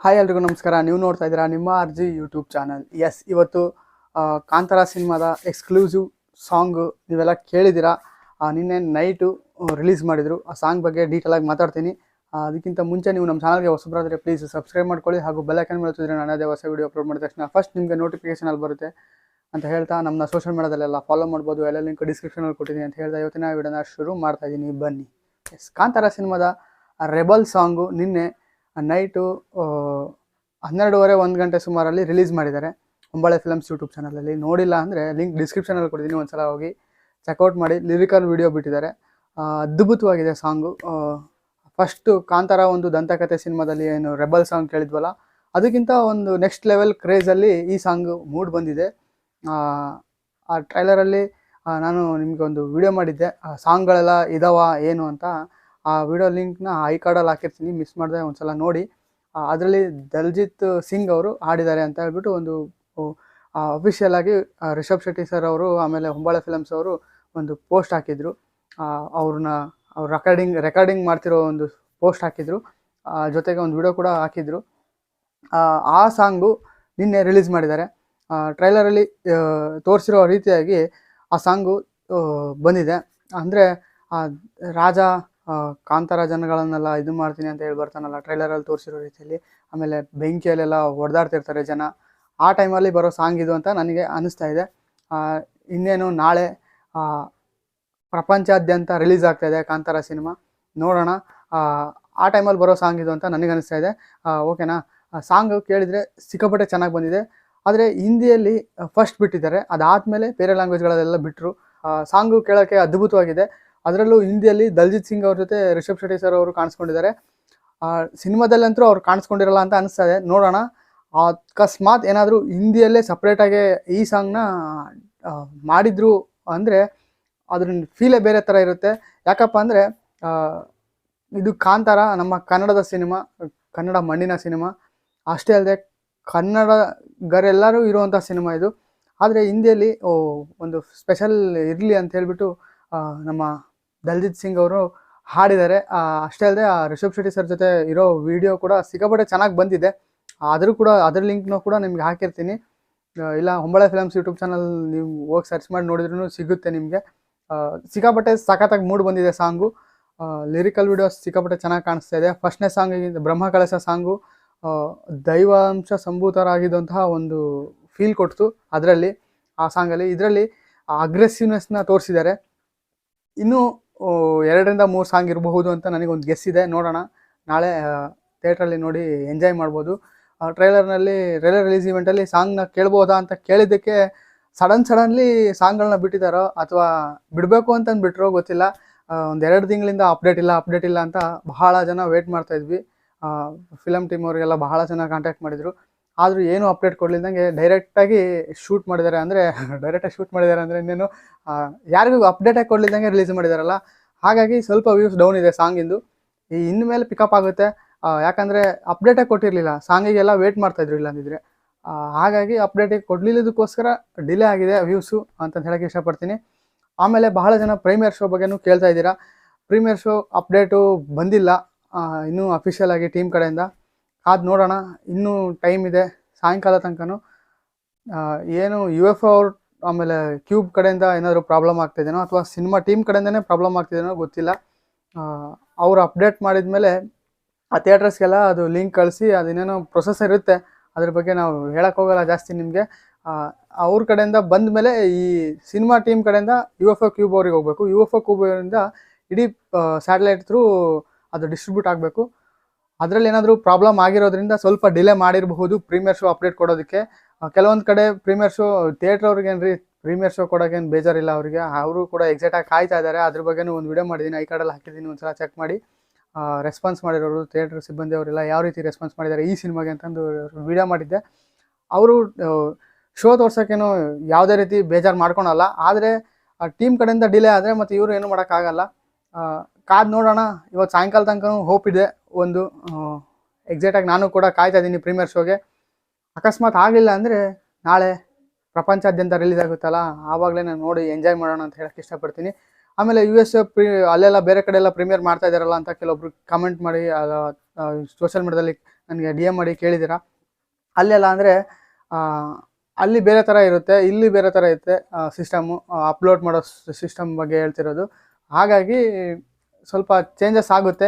Hi ಎಲ್ರಿಗೂ ನಮಸ್ಕಾರ. ನೀವು ನೋಡ್ತಾ ಇದ್ದೀರಾ ನಿಮ್ಮ ಆರ್ಜಿ ಯೂಟ್ಯೂಬ್ ಚಾನಲ್. ಎಸ್, ಇವತ್ತು ಕಾಂತಾರ ಸಿನಿಮಾದ ಎಕ್ಸ್ಕ್ಲೂಸಿವ್ ಸಾಂಗು ನೀವೆಲ್ಲ ಕೇಳಿದ್ದೀರಾ. ನಿನ್ನೆ ನೈಟು ರಿಲೀಸ್ ಮಾಡಿದರು. ಆ ಸಾಂಗ್ ಬಗ್ಗೆ ಡೀಟೇಲಾಗಿ ಮಾತಾಡ್ತೀನಿ. ಅದಕ್ಕಿಂತ ಮುಂಚೆ ನೀವು ನಮ್ಮ ಚಾನಲ್ಗೆ ಹೊಸಬರಾದರೆ ಪ್ಲೀಸ್ ಸಬ್ಸ್ಕ್ರೈಬ್ ಮಾಡ್ಕೊಳ್ಳಿ, ಹಾಗೂ ಬೆಲ್ ಐಕಾನ್ ಮೇಲೆ ನಾನೇ ಹೊಸ ವೀಡಿಯೋ ಅಪ್ಲೋಡ್ ಮಾಡಿದ ತಕ್ಷಣ ಫಸ್ಟ್ ನಿಮಗೆ ನೋಟಿಫಿಕೇಶನ್ ಅಲ್ಲಿ ಬರುತ್ತೆ ಅಂತ ಹೇಳ್ತಾ, ನಮ್ಮನ್ನ ಸೋಷಿಯಲ್ ಮೀಡಿಯಾದಲ್ಲೆಲ್ಲ ಫಾಲೋ ಮಾಡ್ಬೋದು. ಎಲ್ಲ ಲಿಂಕ್ ಡಿಸ್ಕ್ರಿಪ್ಷನಲ್ಲಿ ಕೊಟ್ಟಿದ್ದೀನಿ ಅಂತ ಹೇಳ್ತಾ ಇವತ್ತಿನ ವಿಡಿಯೋನ ಶುರು ಮಾಡ್ತಾ ಇದ್ದೀನಿ. ಬನ್ನಿ. ಎಸ್, ಕಾಂತಾರ ಸಿನಿಮಾದ ರೆಬಲ್ ಸಾಂಗು ನಿನ್ನೆ ನೈಟು 12:30 1 ಗಂಟೆ ಸುಮಾರಲ್ಲಿ ರಿಲೀಸ್ ಮಾಡಿದ್ದಾರೆ ಹೊಂಬಾಳೆ ಫಿಲಮ್ಸ್ ಯೂಟ್ಯೂಬ್ ಚಾನಲಲ್ಲಿ. ನೋಡಿಲ್ಲ ಅಂದರೆ ಲಿಂಕ್ ಡಿಸ್ಕ್ರಿಪ್ಷನಲ್ಲಿ ಕೊಟ್ಟಿದ್ದೀನಿ, ಒಂದ್ಸಲ ಹೋಗಿ ಚೆಕ್ಔಟ್ ಮಾಡಿ. ಲಿರಿಕಲ್ ವಿಡಿಯೋ ಬಿಟ್ಟಿದ್ದಾರೆ, ಅದ್ಭುತವಾಗಿದೆ ಸಾಂಗು. ಫಸ್ಟು ಕಾಂತಾರ ಒಂದು ದಂತಕಥೆ ಸಿನಿಮಾದಲ್ಲಿ ಏನು ರೆಬಲ್ ಸಾಂಗ್ ಕೇಳಿದ್ವಲ್ಲ, ಅದಕ್ಕಿಂತ ಒಂದು ನೆಕ್ಸ್ಟ್ ಲೆವೆಲ್ ಕ್ರೇಜಲ್ಲಿ ಈ ಸಾಂಗು ಮೂಡ್ ಬಂದಿದೆ. ಆ ಟ್ರೈಲರಲ್ಲಿ ನಾನು ನಿಮಗೆ ಒಂದು ವಿಡಿಯೋ ಮಾಡಿದ್ದೆ, ಸಾಂಗ್ಗಳೆಲ್ಲ ಇದಾವ ಏನು ಅಂತ. ಆ ವಿಡಿಯೋ ಲಿಂಕ್ನ ಐ ಕಾರ್ಡಲ್ಲಿ ಹಾಕಿರ್ತೀನಿ, ಮಿಸ್ ಮಾಡಿದೆ ಒಂದ್ಸಲ ನೋಡಿ. ಅದರಲ್ಲಿ ದಲ್ಜಿತ್ ಸಿಂಗ್ ಅವರು ಹಾಡಿದ್ದಾರೆ ಅಂತ ಹೇಳ್ಬಿಟ್ಟು ಒಂದು ಅಫಿಷಿಯಲ್ ಆಗಿ ರಿಷಬ್ ಶೆಟ್ಟಿ ಸರ್ ಅವರು, ಆಮೇಲೆ ಹೊಂಬಾಳೆ ಫಿಲಮ್ಸ್ ಅವರು ಒಂದು ಪೋಸ್ಟ್ ಹಾಕಿದ್ರು. ಅವ್ರು ರೆಕಾರ್ಡಿಂಗ್ ಮಾಡ್ತಿರೋ ಒಂದು ಪೋಸ್ಟ್ ಹಾಕಿದ್ರು, ಜೊತೆಗೆ ಒಂದು ವಿಡಿಯೋ ಕೂಡ ಹಾಕಿದ್ರು. ಆ ಸಾಂಗು ನಿನ್ನೆ ರಿಲೀಸ್ ಮಾಡಿದ್ದಾರೆ. ಟ್ರೈಲರಲ್ಲಿ ತೋರಿಸಿರೋ ರೀತಿಯಾಗಿ ಆ ಸಾಂಗು ಬಂದಿದೆ. ಅಂದರೆ ರಾಜ ಕಾಂತಾರ ಜನಗಳನ್ನೆಲ್ಲ ಇದು ಮಾಡ್ತೀನಿ ಅಂತ ಹೇಳಿ ಬರ್ತಾನಲ್ಲ ಟ್ರೈಲರಲ್ಲಿ ತೋರಿಸಿರೋ ರೀತಿಯಲ್ಲಿ, ಆಮೇಲೆ ಬೆಂಕಿಯಲ್ಲೆಲ್ಲ ಹೊಡೆದಾಡ್ತಿರ್ತಾರೆ ಜನ, ಆ ಟೈಮಲ್ಲಿ ಬರೋ ಸಾಂಗ್ ಇದು ಅಂತ ನನಗೆ ಅನ್ನಿಸ್ತಾ ಇದೆ. ಇನ್ನೇನು ನಾಳೆ ಪ್ರಪಂಚಾದ್ಯಂತ ರಿಲೀಸ್ ಆಗ್ತಾ ಇದೆ ಕಾಂತಾರ ಸಿನಿಮಾ, ನೋಡೋಣ. ಆ ಟೈಮಲ್ಲಿ ಬರೋ ಸಾಂಗ್ ಇದು ಅಂತ ನನಗೆ ಅನ್ನಿಸ್ತಾ ಇದೆ. ಓಕೆನಾ? ಸಾಂಗ್ ಕೇಳಿದರೆ ಸಿಕ್ಕಾಪಟ್ಟೆ ಚೆನ್ನಾಗಿ ಬಂದಿದೆ. ಆದರೆ ಹಿಂದಿಯಲ್ಲಿ ಫಸ್ಟ್ ಬಿಟ್ಟಿದ್ದಾರೆ, ಅದಾದಮೇಲೆ ಬೇರೆ ಲ್ಯಾಂಗ್ವೇಜ್ಗಳಲ್ಲೆಲ್ಲ ಬಿಟ್ಟರು. ಸಾಂಗು ಕೇಳೋಕ್ಕೆ ಅದ್ಭುತವಾಗಿದೆ. ಅದರಲ್ಲೂ ಹಿಂದಿಯಲ್ಲಿ ದಲ್ಜಿತ್ ಸಿಂಗ್ ಅವ್ರ ಜೊತೆ ರಿಷಬ್ ಶೆಟ್ಟಿ ಸರ್ ಅವರು ಕಾಣಿಸ್ಕೊಂಡಿದ್ದಾರೆ. ಸಿನಿಮಾದಲ್ಲಂತೂ ಅವ್ರು ಕಾಣಿಸ್ಕೊಂಡಿರಲ್ಲ ಅಂತ ಅನಿಸ್ತಾ ಇದೆ, ನೋಡೋಣ. ಅಕಸ್ಮಾತ್ ಏನಾದರೂ ಹಿಂದಿಯಲ್ಲೇ ಸಪ್ರೇಟಾಗಿ ಈ ಸಾಂಗ್ನ ಮಾಡಿದ್ರು ಅಂದರೆ ಅದ್ರ ಫೀಲೇ ಬೇರೆ ಥರ ಇರುತ್ತೆ. ಯಾಕಪ್ಪ ಅಂದರೆ ಇದು ಕಾಂತಾರ ನಮ್ಮ ಕನ್ನಡದ ಸಿನಿಮಾ, ಕನ್ನಡ ಮಣ್ಣಿನ ಸಿನಿಮಾ. ಅಷ್ಟೇ ಅಲ್ಲದೆ ಕನ್ನಡಗರೆಲ್ಲರೂ ಇರುವಂಥ ಸಿನಿಮಾ ಇದು. ಆದರೆ ಹಿಂದಿಯಲ್ಲಿ ಒಂದು ಸ್ಪೆಷಲ್ ಇರಲಿ ಅಂತ ಹೇಳ್ಬಿಟ್ಟು ನಮ್ಮ ದಲ್ಜಿತ್ ಸಿಂಗ್ ಅವರು ಹಾಡಿದ್ದಾರೆ. ಅಷ್ಟೇ ಅಲ್ಲದೆ ರಿಷಬ್ ಶೆಟ್ಟಿ ಸರ್ ಜೊತೆ ಇರೋ ವಿಡಿಯೋ ಕೂಡ ಸಿಕ್ಕಾಪಟ್ಟೆ ಚೆನ್ನಾಗಿ ಬಂದಿದೆ. ಅದ್ರ ಲಿಂಕ್ನೂ ಕೂಡ ನಿಮ್ಗೆ ಹಾಕಿರ್ತೀನಿ. ಇಲ್ಲ ಹೊಂಬಾಳೆ ಫಿಲಮ್ಸ್ ಯೂಟ್ಯೂಬ್ ಚಾನಲ್ ನೀವು ಹೋಗಿ ಸರ್ಚ್ ಮಾಡಿ ನೋಡಿದ್ರೂ ಸಿಗುತ್ತೆ ನಿಮಗೆ. ಸಿಕ್ಕಾಪಟ್ಟೆ ಸಖತ್ತಾಗಿ ಮೂಡ್ ಬಂದಿದೆ ಸಾಂಗು. ಲಿರಿಕಲ್ ವಿಡಿಯೋಸ್ ಸಿಕ್ಕಾಪಟ್ಟೆ ಚೆನ್ನಾಗಿ ಕಾಣಿಸ್ತಾ ಇದೆ. ಫಸ್ಟ್ನೇ ಸಾಂಗಿಗಿಂತ ಬ್ರಹ್ಮ ಕಳಶ ಸಾಂಗು ದೈವಾಂಶ ಸಂಭೂತರಾಗಿದ್ದಂತಹ ಒಂದು ಫೀಲ್ ಕೊಡ್ತು ಅದರಲ್ಲಿ, ಆ ಸಾಂಗಲ್ಲಿ. ಇದರಲ್ಲಿ ಅಗ್ರೆಸಿವ್ನೆಸ್ನ ತೋರಿಸಿದ್ದಾರೆ. ಇನ್ನೂ 2ರಿಂದ 3 ಸಾಂಗ್ ಇರಬಹುದು ಅಂತ ನನಗೊಂದು ಗೆಸ್ ಇದೆ, ನೋಡೋಣ. ನಾಳೆ ಥಿಯೇಟ್ರಲ್ಲಿ ನೋಡಿ ಎಂಜಾಯ್ ಮಾಡ್ಬೋದು. ಟ್ರೈಲರ್ ರಿಲೀಸ್ ಇವೆಂಟಲ್ಲಿ ಸಾಂಗ್ನ ಕೇಳ್ಬೋದಾ ಅಂತ ಕೇಳಿದ್ದಕ್ಕೆ ಸಡನ್ಲಿ ಸಾಂಗ್ಗಳನ್ನ ಬಿಟ್ಟಿದ್ದಾರೋ ಅಥವಾ ಬಿಡಬೇಕು ಅಂತಂದು ಬಿಟ್ಟರೋ ಗೊತ್ತಿಲ್ಲ. 1-2 ತಿಂಗಳಿಂದ ಅಪ್ಡೇಟ್ ಇಲ್ಲ ಅಂತ ಬಹಳ ಜನ ವೇಟ್ ಮಾಡ್ತಾ ಇದ್ವಿ. ಫಿಲಮ್ ಟೀಮ್ ಅವರಿಗೆಲ್ಲ ಬಹಳ ಜನ ಕಾಂಟ್ಯಾಕ್ಟ್ ಮಾಡಿದರು. ಆದರೂ ಏನೂ ಅಪ್ಡೇಟ್ ಕೊಡಲಿದ್ದಂಗೆ ಡೈರೆಕ್ಟಾಗಿ ಶೂಟ್ ಮಾಡಿದ್ದಾರೆ. ಅಂದರೆ ಇನ್ನೇನು ಯಾರಿಗೂ ಅಪ್ಡೇಟಾಗಿ ಕೊಡಲಿದ್ದಂಗೆ ರಿಲೀಸ್ ಮಾಡಿದಾರಲ್ಲ, ಹಾಗಾಗಿ ಸ್ವಲ್ಪ ವ್ಯೂಸ್ ಡೌನ್ ಇದೆ ಸಾಂಗಿಂದು. ಇನ್ಮೇಲೆ ಪಿಕಪ್ ಆಗುತ್ತೆ. ಯಾಕಂದರೆ ಅಪ್ಡೇಟಾಗಿ ಕೊಟ್ಟಿರಲಿಲ್ಲ, ಸಾಂಗಿಗೆಲ್ಲ ವೇಟ್ ಮಾಡ್ತಾಯಿದ್ರು ಇಲ್ಲಾಂದಿದ್ರೆ. ಹಾಗಾಗಿ ಅಪ್ಡೇಟಿಗೆ ಕೊಡಲಿಲ್ಲದಕ್ಕೋಸ್ಕರ ಡಿಲೇ ಆಗಿದೆ ವ್ಯೂಸು ಅಂತ ಹೇಳೋಕ್ಕೆ ಇಷ್ಟಪಡ್ತೀನಿ. ಆಮೇಲೆ ಬಹಳ ಜನ ಪ್ರೀಮಿಯರ್ ಶೋ ಬಗ್ಗೆನೂ ಕೇಳ್ತಾ ಇದ್ದೀರಾ. ಪ್ರೀಮಿಯರ್ ಶೋ ಅಪ್ಡೇಟು ಬಂದಿಲ್ಲ ಇನ್ನೂ ಅಫಿಷಿಯಲ್ ಆಗಿ ಟೀಮ್ ಕಡೆಯಿಂದ. ಅದು ನೋಡೋಣ, ಇನ್ನೂ ಟೈಮ್ ಇದೆ ಸಾಯಂಕಾಲ ತನಕನೂ. ಏನು UFO ಅವ್ರು ಆಮೇಲೆ ಕ್ಯೂಬ್ ಕಡೆಯಿಂದ ಏನಾದರೂ ಪ್ರಾಬ್ಲಮ್ ಆಗ್ತಿದೇನೋ ಅಥವಾ ಸಿನಿಮಾ ಟೀಮ್ ಕಡೆಯಿಂದನೇ ಪ್ರಾಬ್ಲಮ್ ಆಗ್ತಿದೇನೋ ಗೊತ್ತಿಲ್ಲ. ಅವರು ಅಪ್ಡೇಟ್ ಮಾಡಿದ ಮೇಲೆ ಆ ಥಿಯೇಟರ್ಸ್ಗೆಲ್ಲ ಅದು ಲಿಂಕ್ ಕಳಿಸಿ ಅದೇನೇನೋ ಪ್ರೊಸೆಸ್ ಇರುತ್ತೆ, ಅದ್ರ ಬಗ್ಗೆ ನಾವು ಹೇಳೋಕ್ಕೋಗಲ್ಲ ಜಾಸ್ತಿ ನಿಮಗೆ. ಅವ್ರ ಕಡೆಯಿಂದ ಬಂದ ಮೇಲೆ ಈ ಸಿನಿಮಾ ಟೀಮ್ ಕಡೆಯಿಂದ UFO ಕ್ಯೂಬ್ ಅವ್ರಿಗೆ ಹೋಗಬೇಕು. UFO ಕ್ಯೂಬಿಂದ ಇಡೀ ಸ್ಯಾಟಲೈಟ್ ಥ್ರೂ ಅದು ಡಿಸ್ಟ್ರಿಬ್ಯೂಟ್ ಆಗಬೇಕು. ಅದರಲ್ಲಿ ಏನಾದರೂ ಪ್ರಾಬ್ಲಮ್ ಆಗಿರೋದ್ರಿಂದ ಸ್ವಲ್ಪ ಡಿಲೇ ಮಾಡಿರಬಹುದು ಪ್ರೀಮಿಯರ್ ಶೋ ಅಪ್ಡೇಟ್ ಕೊಡೋದಕ್ಕೆ. ಕೆಲವೊಂದು ಕಡೆ ಪ್ರೀಮಿಯರ್ ಶೋ ಥಿಯೇಟ್ರ್ ಅವ್ರಿಗೇನು ಪ್ರೀಮಿಯರ್ ಶೋ ಕೊಡೋಕ್ಕೇನು ಬೇಜಾರಿಲ್ಲ ಅವರಿಗೆ, ಅವರು ಕೂಡ ಎಕ್ಸಾಕ್ಟಾಗಿ ಕಾಯ್ತಾ ಇದ್ದಾರೆ. ಅದ್ರ ಬಗ್ಗೆನೂ ಒಂದು ವಿಡಿಯೋ ಮಾಡಿದ್ದೀನಿ, ಐ ಕಾರ್ಡಲ್ಲಿ ಹಾಕಿದ್ದೀನಿ, ಒಂದ್ಸಲ ಚೆಕ್ ಮಾಡಿ. ರೆಸ್ಪಾನ್ಸ್ ಮಾಡಿರೋರು ಥಿಯೇಟ್ರ್ ಸಿಬ್ಬಂದಿ ಅವರೆಲ್ಲ ಯಾವ ರೀತಿ ರೆಸ್ಪಾನ್ಸ್ ಮಾಡಿದ್ದಾರೆ ಈ ಸಿನಿಮಾಗೆ ಅಂತಂದು ವಿಡಿಯೋ ಮಾಡಿದ್ದೆ. ಅವರು ಶೋ ತೋರ್ಸೋಕ್ಕೇನು ಯಾವುದೇ ರೀತಿ ಬೇಜಾರು ಮಾಡ್ಕೊಳಲ್ಲ. ಆದರೆ ಟೀಮ್ ಕಡೆಯಿಂದ ಡಿಲೇ ಆದರೆ ಮತ್ತು ಇವರು ಏನೂ ಮಾಡೋಕ್ಕಾಗಲ್ಲ. ಕಾದು ನೋಡೋಣ. ಇವತ್ತು ಸಾಯಂಕಾಲ ತನಕ ಹೋಪ್ ಇದೆ ಒಂದು. ಎಕ್ಸಾಕ್ಟಾಗಿ ನಾನು ಕೂಡ ಕಾಯ್ತಾ ಇದ್ದೀನಿ ಪ್ರೀಮಿಯರ್ ಶೋಗೆ. ಅಕಸ್ಮಾತ್ ಆಗಲಿಲ್ಲ ಅಂದರೆ ನಾಳೆ ಪ್ರಪಂಚಾದ್ಯಂತ ರಿಲೀಸ್ ಆಗುತ್ತಲ್ಲ, ಆವಾಗಲೇ ನಾನು ನೋಡಿ ಎಂಜಾಯ್ ಮಾಡೋಣ ಅಂತ ಹೇಳೋಕ್ಕೆ ಇಷ್ಟಪಡ್ತೀನಿ. ಆಮೇಲೆ US ಅಲ್ಲೆಲ್ಲ ಬೇರೆ ಕಡೆ ಎಲ್ಲ ಪ್ರೀಮಿಯರ್ ಮಾಡ್ತಾ ಇದ್ದಾರಲ್ಲ ಅಂತ ಕೆಲವೊಬ್ರು ಕಮೆಂಟ್ ಮಾಡಿ ಸೋಷಿಯಲ್ ಮೀಡಿಯಾದಲ್ಲಿ ನನಗೆ ಡಿ ಎಮ್ ಮಾಡಿ ಕೇಳಿದ್ದೀರಾ. ಅಲ್ಲೆಲ್ಲ ಅಂದರೆ ಅಲ್ಲಿ ಬೇರೆ ಥರ ಇರುತ್ತೆ, ಇಲ್ಲಿ ಬೇರೆ ಥರ ಇರುತ್ತೆ ಸಿಸ್ಟಮು, ಅಪ್ಲೋಡ್ ಮಾಡೋ ಸಿಸ್ಟಮ್ ಬಗ್ಗೆ ಹೇಳ್ತಿರೋದು. ಹಾಗಾಗಿ ಸ್ವಲ್ಪ ಚೇಂಜಸ್ ಆಗುತ್ತೆ,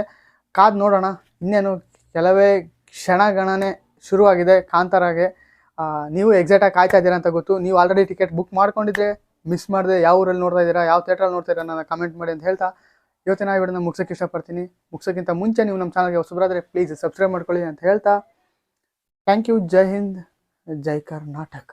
ಕಾದು ನೋಡೋಣ. ಇನ್ನೇನು ಕೆಲವೇ ಕ್ಷಣಗಣನೆ ಶುರುವಾಗಿದೆ ಕಾಂತಾರಾಗೆ. ನೀವು ಎಕ್ಸಾಕ್ಟಾಗಿ ಕಾಯ್ತಾ ಇದ್ದೀರಾ ಅಂತ ಗೊತ್ತು. ನೀವು ಆಲ್ರೆಡಿ ಟಿಕೆಟ್ ಬುಕ್ ಮಾಡ್ಕೊಂಡಿದ್ರೆ ಮಿಸ್ ಮಾಡಿದೆ ಯಾವ ಊರಲ್ಲಿ ನೋಡ್ತಾ ಇದ್ದೀರಾ, ಯಾವ ಥಿಯೇಟ್ರಲ್ಲಿ ನೋಡ್ತಾ ಇದ್ದೀರಾ ನನ್ನ ಕಮೆಂಟ್ ಮಾಡಿ ಅಂತ ಹೇಳ್ತಾ ಇವತ್ತಿನ ವಿಡಿಯೋನ ಮುಗ್ಸೋಕ್ಕೆ ಇಷ್ಟಪಡ್ತೀನಿ. ಮುಗ್ಸೋಕ್ಕಿಂತ ಮುಂಚೆ ನೀವು ನಮ್ಮ ಚಾನಲ್ಗೆ ಹೊಸಬರಾದರೆ ಪ್ಲೀಸ್ ಸಬ್ಸ್ಕ್ರೈಬ್ ಮಾಡ್ಕೊಳ್ಳಿ ಅಂತ ಹೇಳ್ತಾ ಥ್ಯಾಂಕ್ ಯು. ಜೈ ಹಿಂದ್, ಜೈ ಕರ್ನಾಟಕ.